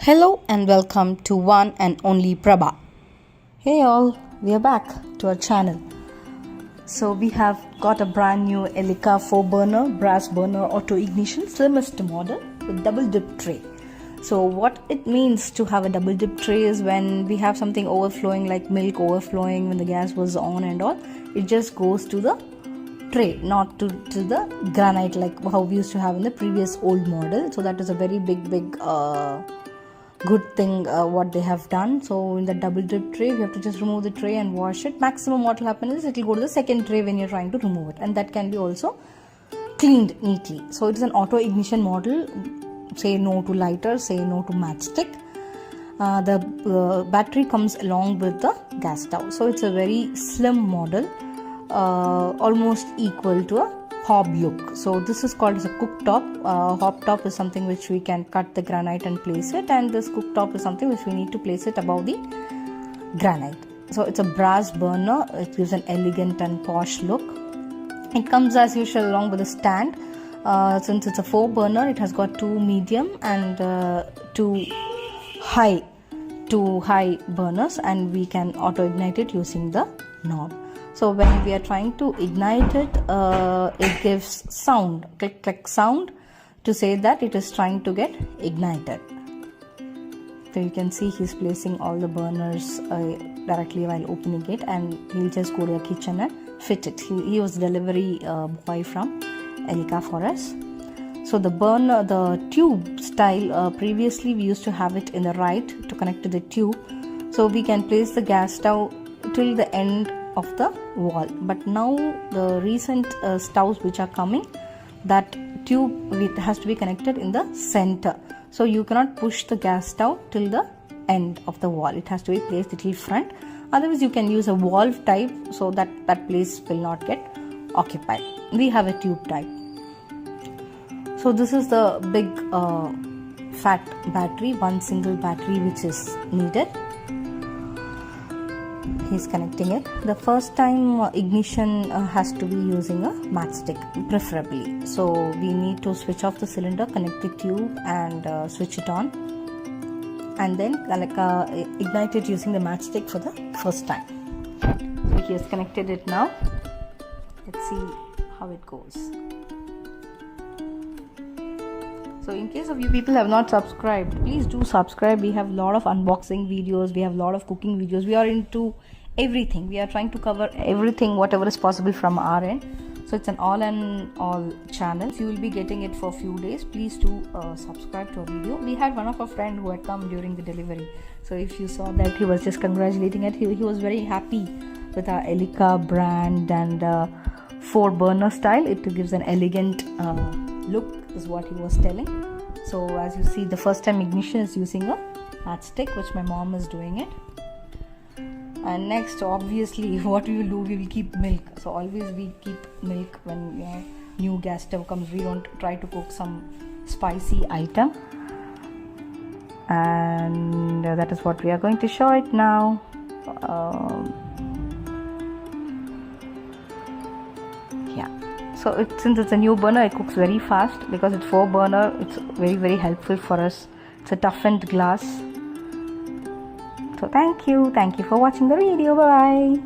Hello and welcome to one and only Prabha. Hey all, we are back to our channel. So we have got a brand new Elica 4-burner brass burner auto ignition Slimmest model with double dip tray. So what it means to have a double dip tray is when we have something overflowing, like milk overflowing when the gas was on and all, it just goes to the tray, not to the granite like how we used to have in the previous old model. So that is a very big good thing what they have done. So in the double dip tray, you have to just remove the tray and wash it. Maximum what will happen is it will go to the second tray when you're trying to remove it, and that can be also cleaned neatly. So it is an auto ignition model. Say no to lighter, say no to matchstick. The battery comes along with the gas stove, so it's a very slim model, almost equal to a hob look. So this is called as a cooktop. Hob top is something which we can cut the granite and place it, and this cooktop is something which we need to place it above the granite. So it's a brass burner. It gives an elegant and posh look. It comes as usual along with a stand. Since it's a 4-burner, it has got 2 medium and 2 high burners, and we can auto ignite it using the knob. So when we are trying to ignite it, it gives sound, click click sound, to say that it is trying to get ignited. So you can see he's placing all the burners directly while opening it, and he'll just go to the kitchen and fit it. He was delivery boy from Elica for us. So the burner, the tube style, previously we used to have it in the right to connect to the tube. So we can place the gas stove till the end of the wall, but now the recent stoves which are coming, that tube it has to be connected in the center. So you cannot push the gas stove till the end of the wall. It has to be placed little front. Otherwise you can use a valve type, so that place will not get occupied. We have a tube type. So this is the big fat battery, one single battery which is needed. He's connecting it. The first time ignition has to be using a matchstick preferably. So we need to switch off the cylinder, connect the tube and switch it on, and then ignite it using the matchstick for the first time. So he has connected it now. Let's see how it goes. So in case of you people have not subscribed, please do subscribe. We have a lot of unboxing videos, we have a lot of cooking videos. We are into everything. We are trying to cover everything, whatever is possible from our end. So it's an all channel. You will be getting it for a few days. Please do subscribe to our video. We had one of our friend who had come during the delivery. So if you saw that, he was just congratulating it. He was very happy with our Elica brand and 4-burner style. It gives an elegant look is what he was telling. So as you see, the first time ignition is using a matchstick, which my mom is doing it. And next, obviously, what we will do, we will keep milk. So always we keep milk when new gas stove comes. We don't try to cook some spicy item, and that is what we are going to show it now. So since it's a new burner, it cooks very fast because it's 4-burner. It's very helpful for us. It's a toughened glass. So thank you for watching the video. Bye.